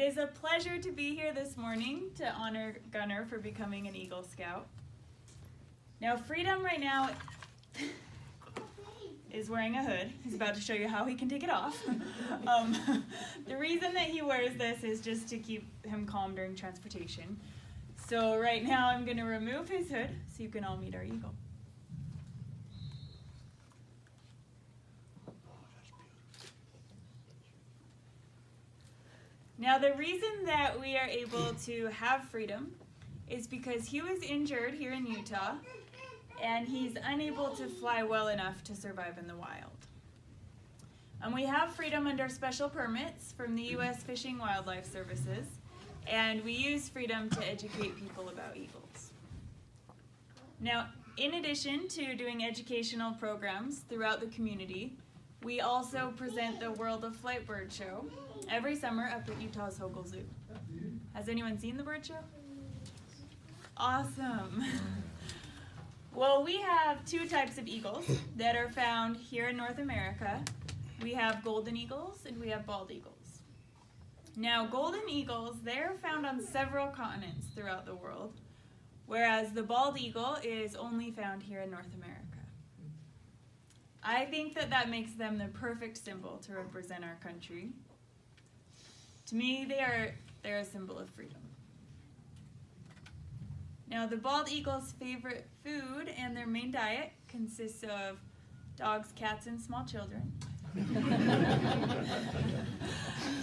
is a pleasure to be here this morning to honor Gunnar for becoming an Eagle Scout. Now, Freedom right now is wearing a hood. He's about to show you how he can take it off. The reason that he wears this is just to keep him calm during transportation. So right now I'm going to remove his hood so you can all meet our eagle. Now the reason that we are able to have Freedom is because he was injured here in Utah and he's unable to fly well enough to survive in the wild. We have Freedom under special permits from the U.S. Fish and Wildlife Services, and we use Freedom to educate people about eagles. Now, in addition to doing educational programs throughout the community, we also present the World of Flight Bird Show every summer up at Utah's Hogle Zoo. Has anyone seen the bird show? Awesome. Well, we have two types of eagles that are found here in North America. We have golden eagles and we have bald eagles. Now, golden eagles, they're found on several continents throughout the world, whereas the bald eagle is only found here in North America. I think that that makes them the perfect symbol to represent our country. To me, they're a symbol of freedom. Now, the bald eagle's favorite food and their main diet consists of dogs, cats, and small children.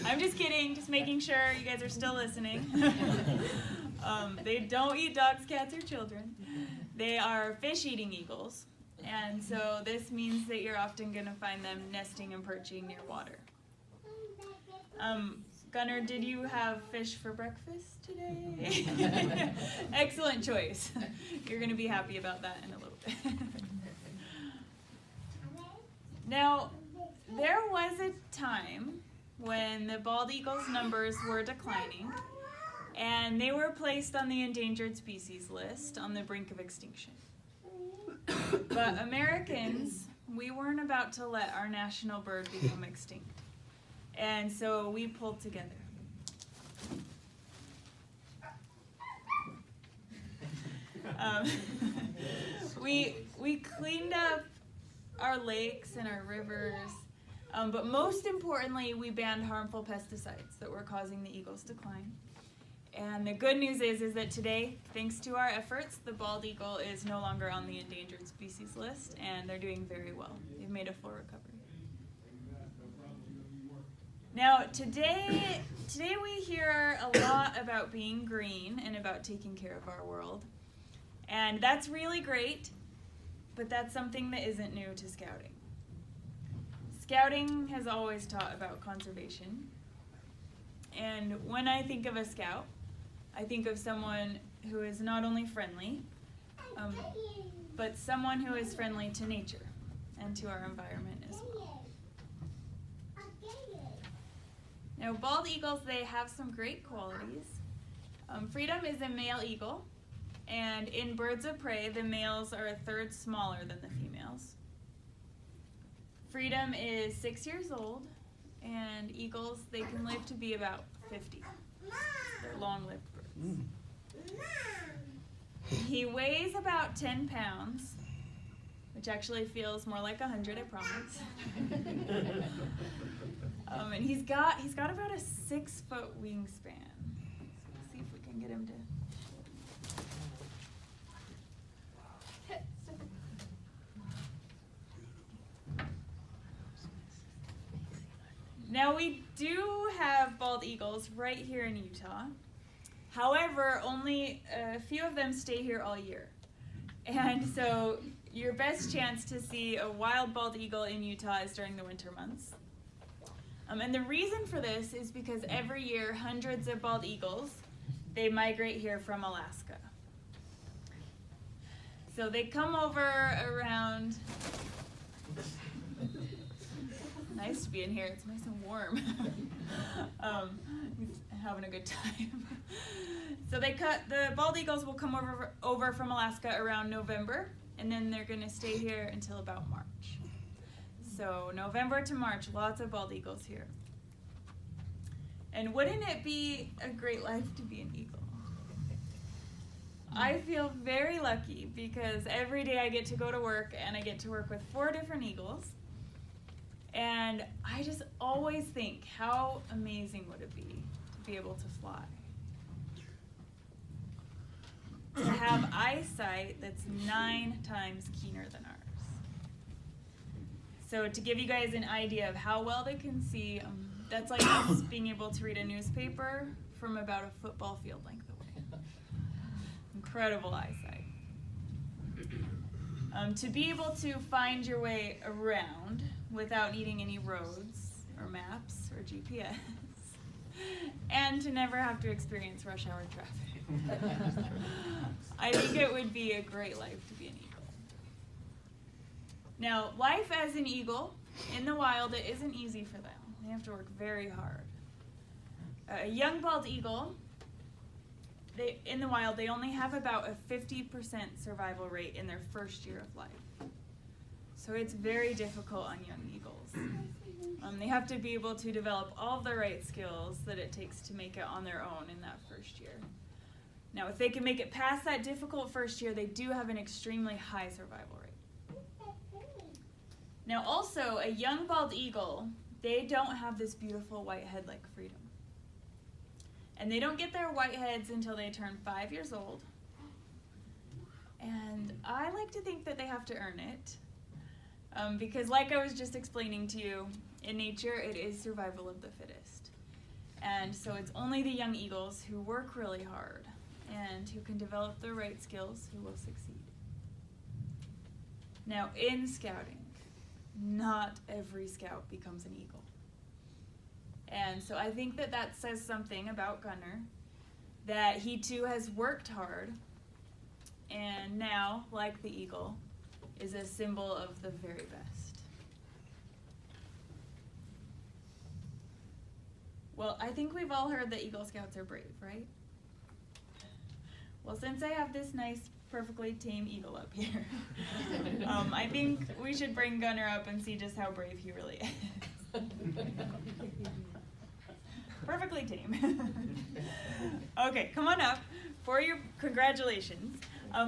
I'm just kidding, just making sure you guys are still listening. They don't eat dogs, cats, or children. They are fish-eating eagles, and so this means that you're often going to find them nesting and perching near water. Gunnar, did you have fish for breakfast today? Excellent choice. You're going to be happy about that in a little bit. Now, there was a time when the bald eagle's numbers were declining, and they were placed on the endangered species list on the brink of extinction. But Americans, we weren't about to let our national bird become extinct. And so we pulled together. We cleaned up our lakes and our rivers, but most importantly, we banned harmful pesticides that were causing the eagle's decline. And the good news is that today, thanks to our efforts, the bald eagle is no longer on the endangered species list, and they're doing very well. They've made a full recovery. Now, today we hear a lot about being green and about taking care of our world. And that's really great, but that's something that isn't new to Scouting. Scouting has always taught about conservation. And when I think of a Scout, I think of someone who is not only friendly, but someone who is friendly to nature and to our environment as well. Now, bald eagles, they have some great qualities. Freedom is a male eagle, and in birds of prey, the males are a third smaller than the females. Freedom is 6 years old, and eagles, they can live to be about 50. They're long-lived birds. He weighs about 10 pounds, which actually feels more like 100, I promise. And he's got about a 6-foot wingspan. Let's see if we can get him to. Now, we do have bald eagles right here in Utah. However, only a few of them stay here all year. And so your best chance to see a wild bald eagle in Utah is during the winter months. And the reason for this is because every year hundreds of bald eagles, they migrate here from Alaska. So they come over around. Nice to be in here, it's nice and warm. Having a good time. So the bald eagles will come over from Alaska around November, and then they're gonna stay here until about March. So November to March, lots of bald eagles here. And wouldn't it be a great life to be an eagle? I feel very lucky because every day I get to go to work and I get to work with 4 different eagles. And I just always think, how amazing would it be able to fly? To have eyesight that's 9 times keener than ours. So to give you guys an idea of how well they can see, that's like us being able to read a newspaper from about a football field length away. Incredible eyesight. To be able to find your way around without needing any roads or maps or GPS, and to never have to experience rush hour traffic. I think it would be a great life to be an eagle. Now, life as an eagle in the wild, it isn't easy for them. They have to work very hard. A young bald eagle, in the wild, they only have about a 50% survival rate in their first year of life. So it's very difficult on young eagles. They have to be able to develop all of the right skills that it takes to make it on their own in that first year. Now, if they can make it past that difficult first year, they do have an extremely high survival rate. Now, also, a young bald eagle, they don't have this beautiful white head like Freedom. And they don't get their white heads until they turn 5 years old. And I like to think that they have to earn it. Because like I was just explaining to you, in nature it is survival of the fittest. And so it's only the young eagles who work really hard and who can develop the right skills who will succeed. Now in scouting, not every scout becomes an eagle. And so I think that that says something about Gunnar, that he too has worked hard, and now, like the eagle, is a symbol of the very best. Well, I think we've all heard that Eagle Scouts are brave, right? Well, since I have this nice, perfectly tame eagle up here, I think we should bring Gunnar up and see just how brave he really is. Perfectly tame. Okay, come on up for your congratulations.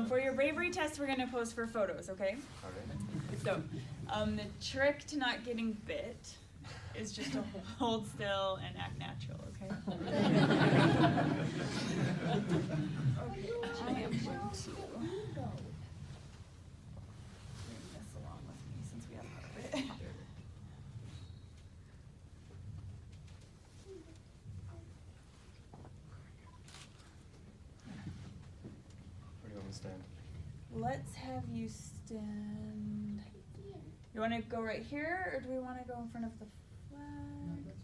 For your bravery test, we're gonna pose for photos, okay? Okay. So, the trick to not getting bit is just to hold still and act natural, okay? Okay, I am going to bring this along with me since we have carpet. Stand. Let's have you stand. You want to go right here, or do we want to go in front of the flag?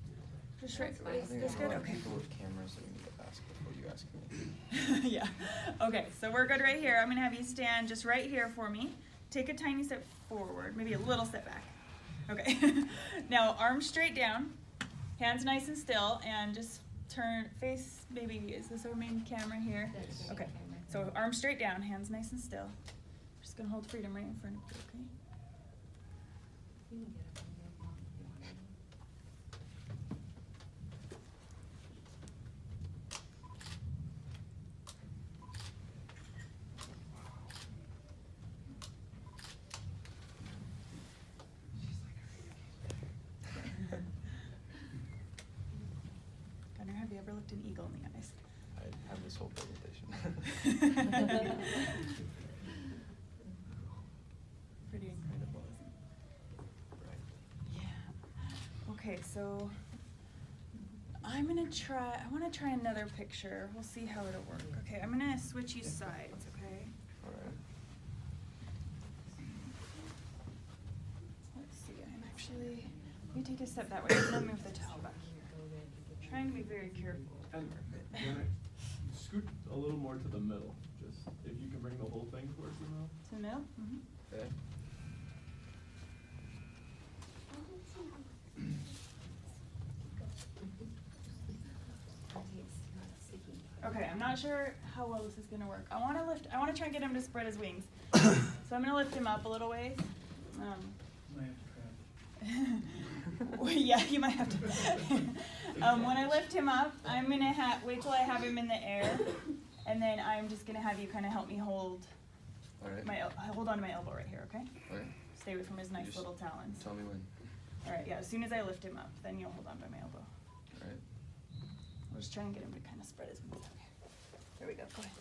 Just right. Is this good? Okay. People with cameras that we need to ask before you ask me. Yeah. Okay. So we're good right here. I'm gonna have you stand just right here for me. Take a tiny step forward, maybe a little step back. Okay. Now arms straight down, hands nice and still, and just turn face. Maybe is this our main camera here? Okay. So arms straight down, hands nice and still. I'm just gonna hold Freedom right in front of you, okay? Gunnar, have you ever looked an eagle in the eyes? I have this whole presentation. Pretty incredible, isn't it? Right. Yeah. Okay, so I want to try another picture. We'll see how it'll work. Okay, I'm gonna switch you sides, okay? All right. Let's see, let me take a step that way. I'm gonna move the towel back here. I'm trying to be very careful. And scoot a little more to the middle, just if you can bring the whole thing towards the middle. To the middle? Mm-hmm. Okay. Okay, I'm not sure how well this is gonna work. I want to try and get him to spread his wings. So I'm gonna lift him up a little ways. Well, yeah, you might have to. When I lift him up, I'm gonna wait till I have him in the air, and then I'm just gonna have you kind of help me hold Alright. hold on to my elbow right here, okay? Okay. Stay away from his nice Just little talons. Tell me when. All right, yeah. As soon as I lift him up, then you'll hold on by my elbow. Alright. I'll just try and get him to kind of spread his wings out here. There we go. Go ahead.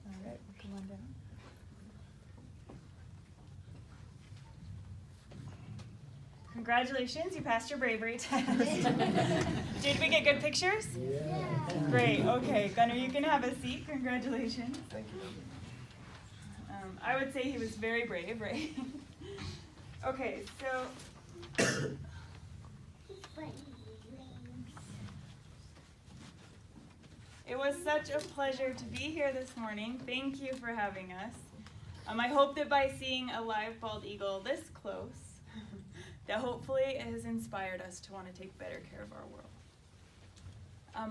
All right, come on down. Congratulations, you passed your bravery test. Did we get good pictures? Yeah. Great, okay. Gunnar, you can have a seat. Congratulations. Thank you. I would say he was very brave, right? Okay, so it was such a pleasure to be here this morning. Thank you for having us. I hope that by seeing a live bald eagle this close, that hopefully it has inspired us to want to take better care of our world.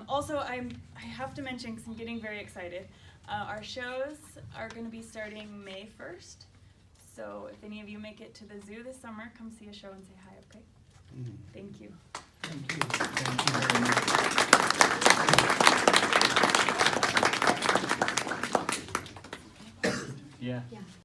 Also, I have to mention, because I'm getting very excited, our shows are going to be starting May 1st. So if any of you make it to the zoo this summer, come see a show and say hi, okay? Thank you. Thank you. Thank you very much. Yeah. Yeah.